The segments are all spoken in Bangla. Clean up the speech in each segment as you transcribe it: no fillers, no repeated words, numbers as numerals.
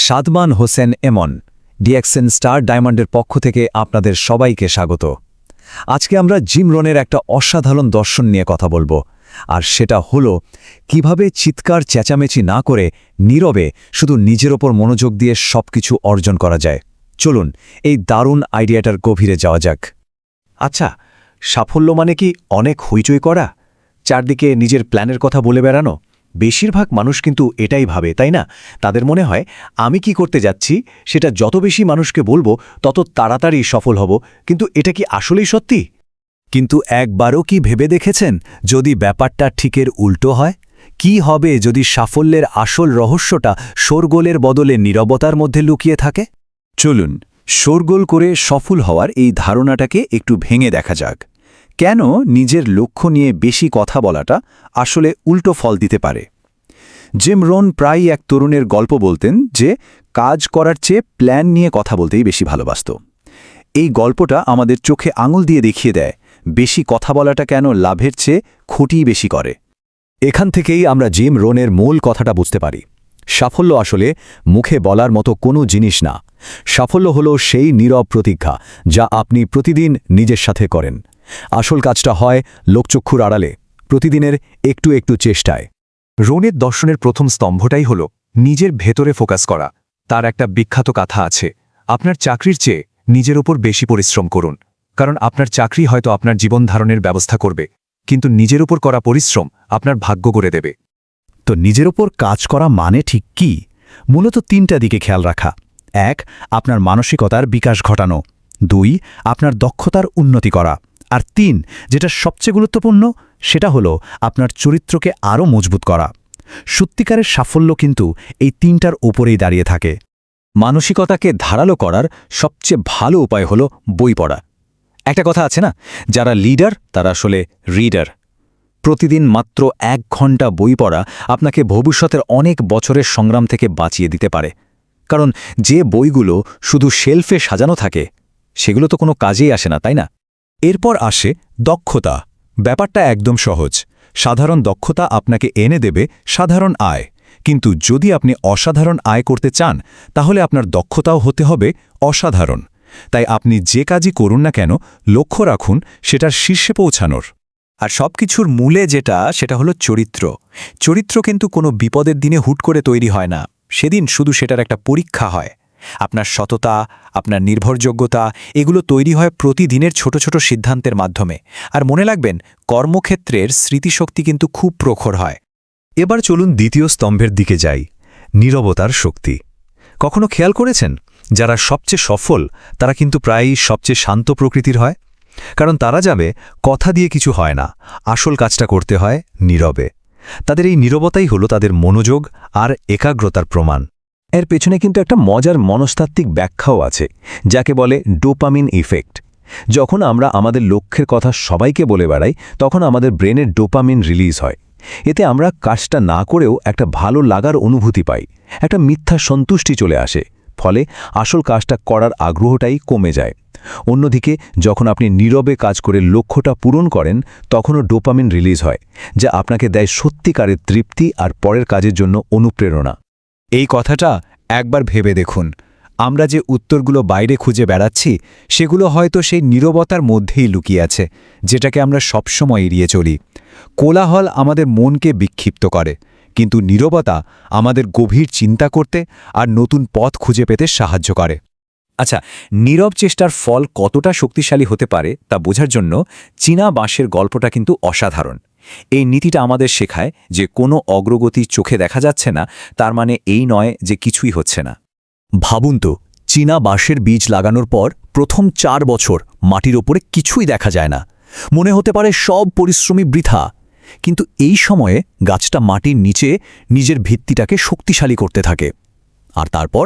সাদমান হোসেন এমন ডিএক্সএন স্টার ডায়মন্ডের পক্ষ থেকে আপনাদের সবাইকে স্বাগত। আজকে আমরা জিম রনের একটা অসাধারণ দর্শন নিয়ে কথা বলবো, আর সেটা হলো কিভাবে চিৎকার চেঁচামেচি না করে নীরবে শুধু নিজের ওপর মনোযোগ দিয়ে সবকিছু অর্জন করা যায়। চলুন এই দারুণ আইডিয়াটার গভীরে যাওয়া যাক। আচ্ছা, সাফল্য মানে কি অনেক হইচই করা, চারদিকে নিজের প্ল্যানের কথা বলে বেড়ানো? বেশিরভাগ মানুষ কিন্তু এটাই ভাবে, তাই না? তাদের মনে হয় আমি কি করতে যাচ্ছি সেটা যত বেশি মানুষকে বলবো তত তাড়াতাড়ি সফল হব। কিন্তু এটা কি আসলেই সত্যি? কিন্তু একবারও কি ভেবে দেখেছেন যদি ব্যাপারটা ঠিকের উল্টো হয়? কি হবে যদি সাফল্যের আসল রহস্যটা শোরগোলের বদলে নীরবতার মধ্যে লুকিয়ে থাকে? চলুন শোরগোল করে সফল হওয়ার এই ধারণাটাকে একটু ভেঙে দেখা যাক। কেন নিজের লক্ষ্য নিয়ে বেশি কথা বলাটা আসলে উল্টো ফল দিতে পারে? জিম রন প্রায়ই এক তরুণের গল্প বলতেন যে কাজ করার চেয়ে প্ল্যান নিয়ে কথা বলতেই বেশি ভালোবাসত। এই গল্পটা আমাদের চোখে আঙুল দিয়ে দেখিয়ে দেয় বেশি কথা বলাটা কেন লাভের চেয়ে ক্ষতিই বেশি করে। এখান থেকেই আমরা জিম রনের মূল কথাটা বুঝতে পারি। সাফল্য আসলে মুখে বলার মতো কোনো জিনিস না। সাফল্য হলো সেই নীরব প্রতিজ্ঞা যা আপনি প্রতিদিন নিজের সাথে করেন। আসল কাজটা হয় লোকচক্ষুর আড়ালে, প্রতিদিনের একটু একটু চেষ্টায়। রনের দর্শনের প্রথম স্তম্ভটাই হল নিজের ভেতরে ফোকাস করা। তার একটা বিখ্যাত কথা আছে, আপনার চাকরির চেয়ে নিজের উপর বেশি পরিশ্রম করুন, কারণ আপনার চাকরি হয়তো আপনার জীবন ধারণের ব্যবস্থা করবে, কিন্তু নিজের উপর করা পরিশ্রম আপনার ভাগ্য করে দেবে। তো নিজের ওপর কাজ করা মানে ঠিক কি? মূলত তিনটা দিকে খেয়াল রাখা। ১. আপনার মানসিকতার বিকাশ ঘটানো। ২. আপনার দক্ষতার উন্নতি করা। আর ৩. যেটা সবচেয়ে গুরুত্বপূর্ণ, সেটা হলো আপনার চরিত্রকে আরও মজবুত করা। সত্যিকারের সাফল্য কিন্তু এই তিনটার ওপরেই দাঁড়িয়ে থাকে। মানসিকতাকে ধারালো করার সবচেয়ে ভালো উপায় হলো বই পড়া। একটা কথা আছে না, যারা লিডার তারা আসলে রিডার। প্রতিদিন মাত্র ১ ঘন্টা বই পড়া আপনাকে ভবিষ্যতের অনেক বছরের সংগ্রাম থেকে বাঁচিয়ে দিতে পারে। কারণ যে বইগুলো শুধু শেলফে সাজানো থাকে সেগুলো তো কোনো কাজেই আসে না, তাই না? এরপর আসে দক্ষতা। ব্যাপারটা একদম সহজ। সাধারণ দক্ষতা আপনাকে এনে দেবে সাধারণ আয়, কিন্তু যদি আপনি অসাধারণ আয় করতে চান তাহলে আপনার দক্ষতাও হতে হবে অসাধারণ। তাই আপনি যে কাজই করুন না কেন লক্ষ্য রাখুন সেটার শীর্ষে পৌঁছানোর। আর সবকিছুর মূলে সেটা হলো চরিত্র। চরিত্র কিন্তু কোনো বিপদের দিনে হুট করে তৈরি হয় না, সেদিন শুধু সেটার একটা পরীক্ষা হয়। আপনার সততা, আপনার নির্ভরযোগ্যতা, এগুলো তৈরি হয় প্রতিদিনের ছোট ছোট সিদ্ধান্তের মাধ্যমে। আর মনে রাখবেন, কর্মক্ষেত্রের স্মৃতিশক্তি কিন্তু খুব প্রখর হয়। এবার চলুন দ্বিতীয় স্তম্ভের দিকে যাই, নীরবতার শক্তি। কখনো খেয়াল করেছেন যারা সবচেয়ে সফল তারা কিন্তু প্রায়ই সবচেয়ে শান্ত প্রকৃতির হয়? কারণ তারা যাবে কথা দিয়ে কিছু হয় না, আসল কাজটা করতে হয় নীরবে। তাদের এই নীরবতাই হলো তাদের মনোযোগ আর একাগ্রতার প্রমাণ। এর পেছনে কিন্তু একটা মজার মনস্তাত্ত্বিক ব্যাখ্যাও আছে, যাকে বলে ডোপামিন ইফেক্ট। যখন আমরা আমাদের লক্ষ্যের কথা সবাইকে বলে বেড়াই তখন আমাদের ব্রেনের ডোপামিন রিলিজ হয়। এতে আমরা কাজটা না করেও একটা ভালো লাগার অনুভূতি পাই, একটা মিথ্যা সন্তুষ্টি চলে আসে, ফলে আসল কাজটা করার আগ্রহটাই কমে যায়। অন্যদিকে যখন আপনি নীরবে কাজ করে লক্ষ্যটা পূরণ করেন তখনও ডোপামিন রিলিজ হয়, যা আপনাকে দেয় সত্যিকারের তৃপ্তি আর পরের কাজের জন্য অনুপ্রেরণা। এই কথাটা একবার ভেবে দেখুন, আমরা যে উত্তরগুলো বাইরে খুঁজে বেড়াচ্ছি সেগুলো হয়তো সেই নীরবতার মধ্যেই লুকিয়ে আছে, যেটাকে আমরা সবসময় এড়িয়ে চলি। কোলাহল আমাদের মনকে বিক্ষিপ্ত করে, কিন্তু নীরবতা আমাদের গভীর চিন্তা করতে আর নতুন পথ খুঁজে পেতে সাহায্য করে। আচ্ছা, নীরব চেষ্টার ফল কতটা শক্তিশালী হতে পারে তা বোঝার জন্য চীনা বাঁশের গল্পটা কিন্তু অসাধারণ। এই নীতিটা আমাদের শেখায় যে কোনো অগ্রগতি চোখে দেখা যাচ্ছে না তার মানে এই নয় যে কিছুই হচ্ছে না। ভাবুন তো, চীনা বাঁশের বীজ লাগানোর পর প্রথম ৪ বছর মাটির ওপরে কিছুই দেখা যায় না, মনে হতে পারে সব পরিশ্রমী বৃথা। কিন্তু এই সময়ে গাছটা মাটির নিচে নিজের ভিত্তিটাকে শক্তিশালী করতে থাকে। আর তারপর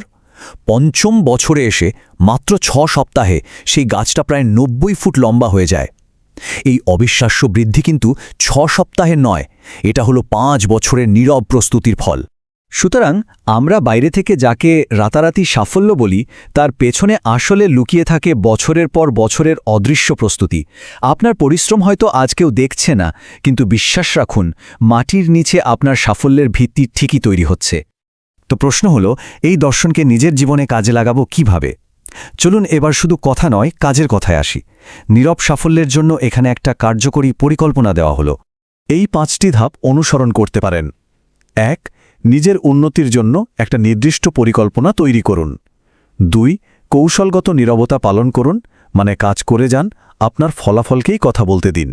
৫ম বছরে এসে মাত্র ৬ সপ্তাহে সেই গাছটা প্রায় ৯০ ফুট লম্বা হয়ে যায়। এই অবিশ্বাস্য বৃদ্ধি কিন্তু ৬ সপ্তাহের নয়, এটা হলো ৫ বছরের নীরব প্রস্তুতির ফল। সুতরাং আমরা বাইরে থেকে যাকে রাতারাতি সাফল্য বলি তার পেছনে আসলে লুকিয়ে থাকে বছরের পর বছরের অদৃশ্য প্রস্তুতি। আপনার পরিশ্রম হয়তো আজ কেউ দেখছে না, কিন্তু বিশ্বাস রাখুন মাটির নিচে আপনার সাফল্যের ভিত্তি ঠিকই তৈরি হচ্ছে। তো প্রশ্ন হলো, এই দর্শনকে নিজের জীবনে কাজে লাগাবো কিভাবে? চলুন এবার শুধু কথা নয়, কাজের কথায় আসি। নীরব সাফল্যের জন্য এখানে একটা কার্যকরী পরিকল্পনা দেওয়া হলো। এই 5টি ধাপ অনুসরণ করতে পারেন। 1. নিজের উন্নতির জন্য একটা নির্দিষ্ট পরিকল্পনা তৈরি করুন। 2. কৌশলগত নীরবতা পালন করুন, মানে কাজ করে যান, আপনার ফলাফলকেই কথা বলতে দিন।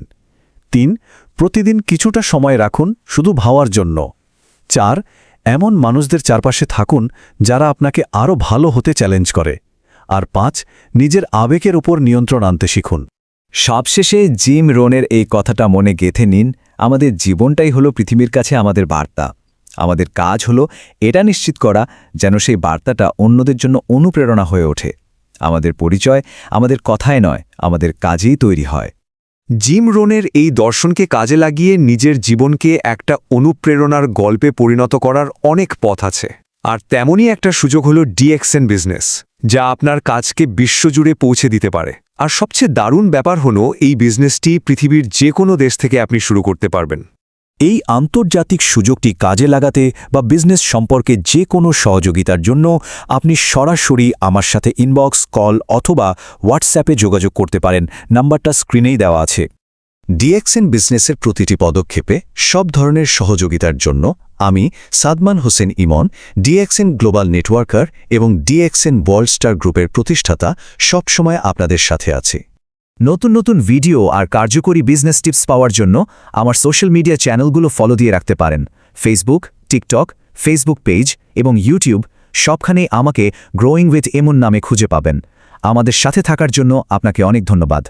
3. প্রতিদিন কিছুটা সময় রাখুন শুধু ভাবার জন্য। 4. এমন মানুষদের চারপাশে থাকুন যারা আপনাকে আরও ভালো হতে চ্যালেঞ্জ করে। আর 5. নিজের আবেগের উপর নিয়ন্ত্রণ আনতে শিখুন। সবশেষে জিম রোনের এই কথাটা মনে গেঁথে নিন, আমাদের জীবনটাই হলো পৃথিবীর কাছে আমাদের বার্তা। আমাদের কাজ হলো এটা নিশ্চিত করা যেন সেই বার্তাটা অন্যদের জন্য অনুপ্রেরণা হয়ে ওঠে। আমাদের পরিচয় আমাদের কথায় নয়, আমাদের কাজেই তৈরি হয়। জিম রোনের এই দর্শনকে কাজে লাগিয়ে নিজের জীবনকে একটা অনুপ্রেরণার গল্পে পরিণত করার অনেক পথ আছে। আর তেমনই একটা সুযোগ হলো ডিএক্সএন বিজনেস, যা আপনার কাজকে বিশ্বজুড়ে পৌঁছে দিতে পারে। আর সবচেয়ে দারুণ ব্যাপার হলো এই বিজনেসটি পৃথিবীর যে কোনো দেশ থেকে আপনি শুরু করতে পারবেন। এই আন্তর্জাতিক সুযোগটি কাজে লাগাতে বা বিজনেস সম্পর্কে যে কোনো সহযোগিতার জন্য আপনি সরাসরি আমার সাথে ইনবক্স, কল অথবা হোয়াটসঅ্যাপে যোগাযোগ করতে পারেন। নাম্বারটা স্ক্রিনেই দেওয়া আছে। ডিএক্সএন বিজনেসের প্রতিটি পদক্ষেপে সব ধরনের সহযোগিতার জন্য আমি Sadman Hossain Emon, DXN global networker এবং ডিএক্সএন ওয়ার্ল্ডস্টার গ্রুপের প্রতিষ্ঠাতা, সবসময় আপনাদের সাথে আছি। নতুন নতুন ভিডিও আর কার্যকরী বিজনেস টিপস পাওয়ার জন্য আমার সোশ্যাল মিডিয়া চ্যানেলগুলো ফলো দিয়ে রাখতে পারেন। ফেসবুক, টিকটক, ফেসবুক পেজ এবং ইউটিউব, সবখানেই আমাকে গ্রোয়িং উইথ এমন নামে খুঁজে পাবেন। আমাদের সাথে থাকার জন্য আপনাকে অনেক ধন্যবাদ।